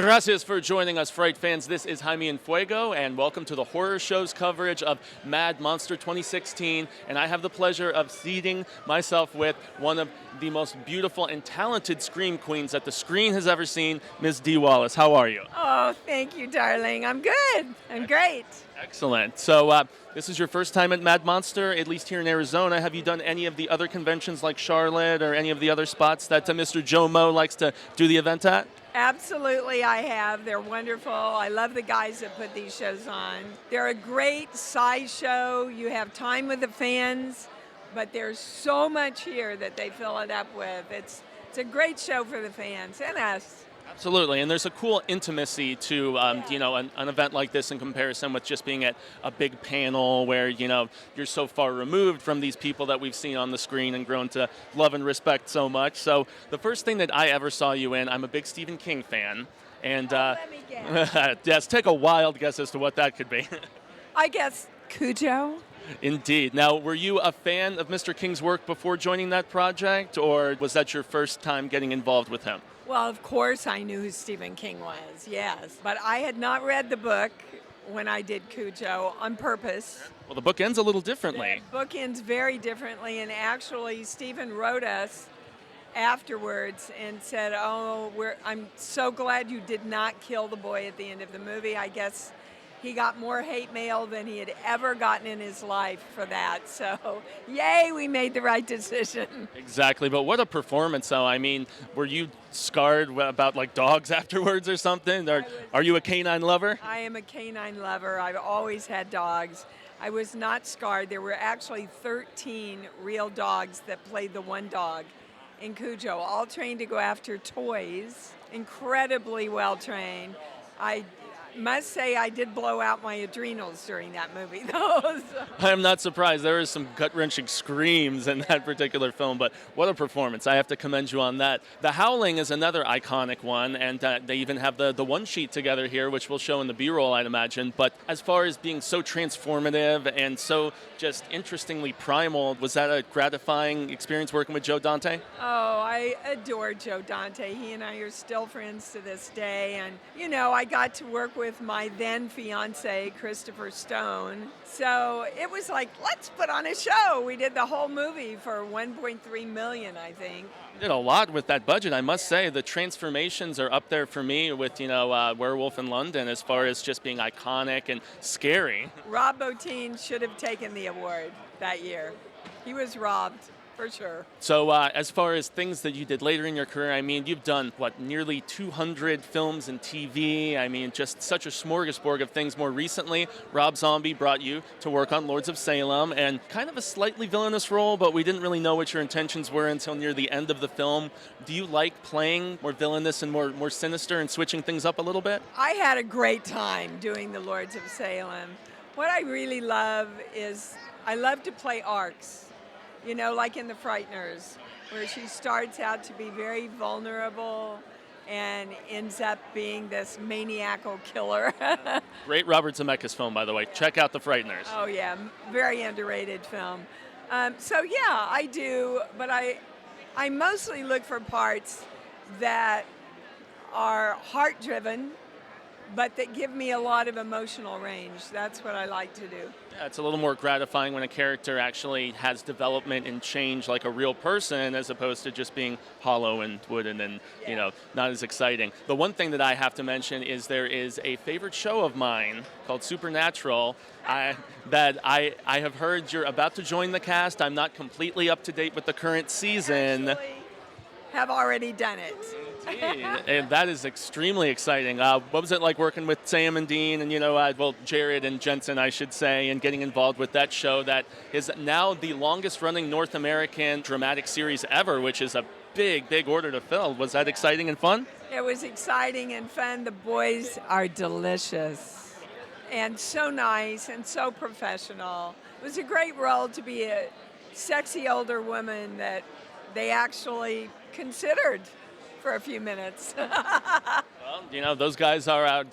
Gracias for joining us, Fright fans. This is Jaime and Fuego, and welcome to the horror show's coverage of Mad Monster 2016. And I have the pleasure of seating myself with one of the most beautiful and talented scream queens that the screen has ever seen, Ms. Dee Wallace. How are you? Oh, thank you, darling. I'm good. I'm great. Excellent. So this is your first time at Mad Monster, at least here in Arizona. Have you done any of the other conventions like Charlotte or any of the other spots that Mr. Joe Mo likes to do the event at? Absolutely, I have. They're wonderful. I love the guys that put these shows on. They're a great side show. You have time with the fans, but there's so much here that they fill it up with. It's a great show for the fans and us. Absolutely, and there's a cool intimacy to an event like this in comparison with just being at a big panel where you're so far removed from these people that we've seen on the screen and grown to love and respect so much. So the first thing that I ever saw you in, I'm a big Stephen King fan, and let me guess. yes, take a wild guess as to what that could be. I guess Cujo. Indeed. Now, were you a fan of Mr. King's work before joining that project, or was that your first time getting involved with him? Well, of course I knew who Stephen King was, yes. But I had not read the book when I did Cujo on purpose. Well, the book ends a little differently. The book ends very differently, and actually Stephen wrote us afterwards and said, I'm so glad you did not kill the boy at the end of the movie. I guess he got more hate mail than he had ever gotten in his life for that. So, yay, we made the right decision. Exactly, but what a performance, though. I mean, were you scarred about, like, dogs afterwards or something? Or are you a canine lover? I am a canine lover. I've always had dogs. I was not scarred. There were actually 13 real dogs that played the one dog in Cujo, all trained to go after toys, incredibly well trained. I must say I did blow out my adrenals during that movie, though. So. I'm not surprised. There were some gut-wrenching screams in that particular film, but what a performance. I have to commend you on that. The Howling is another iconic one, and they even have the one sheet together here, which we'll show in the B-roll, I'd imagine. But as far as being so transformative and so just interestingly primal, was that a gratifying experience working with Joe Dante? Oh, I adore Joe Dante. He and I are still friends to this day, and, I got to work with my then fiance, Kristopher Stone. So it was like, let's put on a show. We did the whole movie for $1.3 million, I think. You did a lot with that budget, I must say. The transformations are up there for me with, Werewolf in London as far as just being iconic and scary. Rob Bottin should have taken the award that year. He was robbed. For sure. So as far as things that you did later in your career, I mean, you've done, nearly 200 films and TV. I mean, just such a smorgasbord of things. More recently, Rob Zombie brought you to work on Lords of Salem, and kind of a slightly villainous role, but we didn't really know what your intentions were until near the end of the film. Do you like playing more villainous and more sinister and switching things up a little bit? I had a great time doing the Lords of Salem. What I really love is I love to play arcs. Like in The Frighteners, where she starts out to be very vulnerable and ends up being this maniacal killer. Great Robert Zemeckis film, by the way. Check out The Frighteners. Oh, yeah. Very underrated film. I do, but I mostly look for parts that are heart-driven, but that give me a lot of emotional range. That's what I like to do. Yeah, it's a little more gratifying when a character actually has development and change like a real person as opposed to just being hollow and wooden and, not as exciting. The one thing that I have to mention is there is a favorite show of mine called Supernatural that I have heard you're about to join the cast. I'm not completely up to date with the current season. Actually, have already done it. And that is extremely exciting. What was it like working with Sam and Dean and, Jared and Jensen, I should say, and getting involved with that show that is now the longest-running North American dramatic series ever, which is a big, big order to fill. Was that exciting and fun? It was exciting and fun. The boys are delicious and so nice and so professional. It was a great role to be a sexy older woman that they actually considered for a few minutes. Well, those guys are out,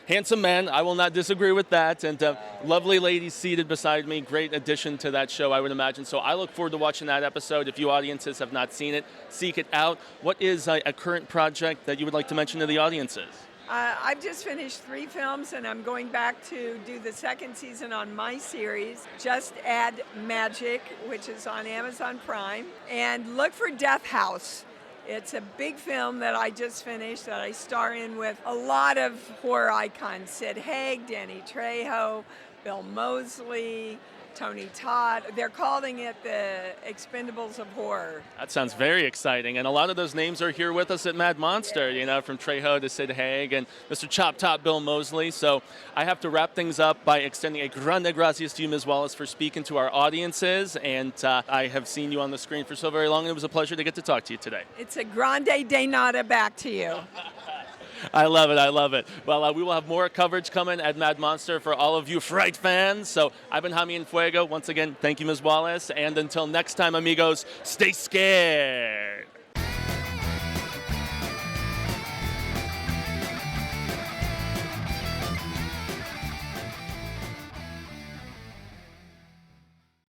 handsome men. I will not disagree with that. And lovely ladies seated beside me. Great addition to that show, I would imagine. So I look forward to watching that episode. If you audiences have not seen it, seek it out. What is a current project that you would like to mention to the audiences? I've just finished 3 films, and I'm going back to do the second season on my series, Just Add Magic, which is on Amazon Prime. And look for Death House. It's a big film that I just finished that I star in with a lot of horror icons. Sid Haig, Danny Trejo, Bill Moseley, Tony Todd. They're calling it the Expendables of horror. That sounds very exciting. And a lot of those names are here with us at Mad Monster, you know, from Trejo to Sid Haig and Mr. Chop Top Bill Moseley. So I have to wrap things up by extending a grande gracias to you, Ms. Wallace, for speaking to our audiences. And I have seen you on the screen for so very long, and it was a pleasure to get to talk to you today. It's a grande de nada back to you. I love it. I love it. Well, we will have more coverage coming at Mad Monster for all of you Fright fans. So I've been Jaime and Fuego. Once again, thank you, Ms. Wallace. And until next time, amigos, stay scared.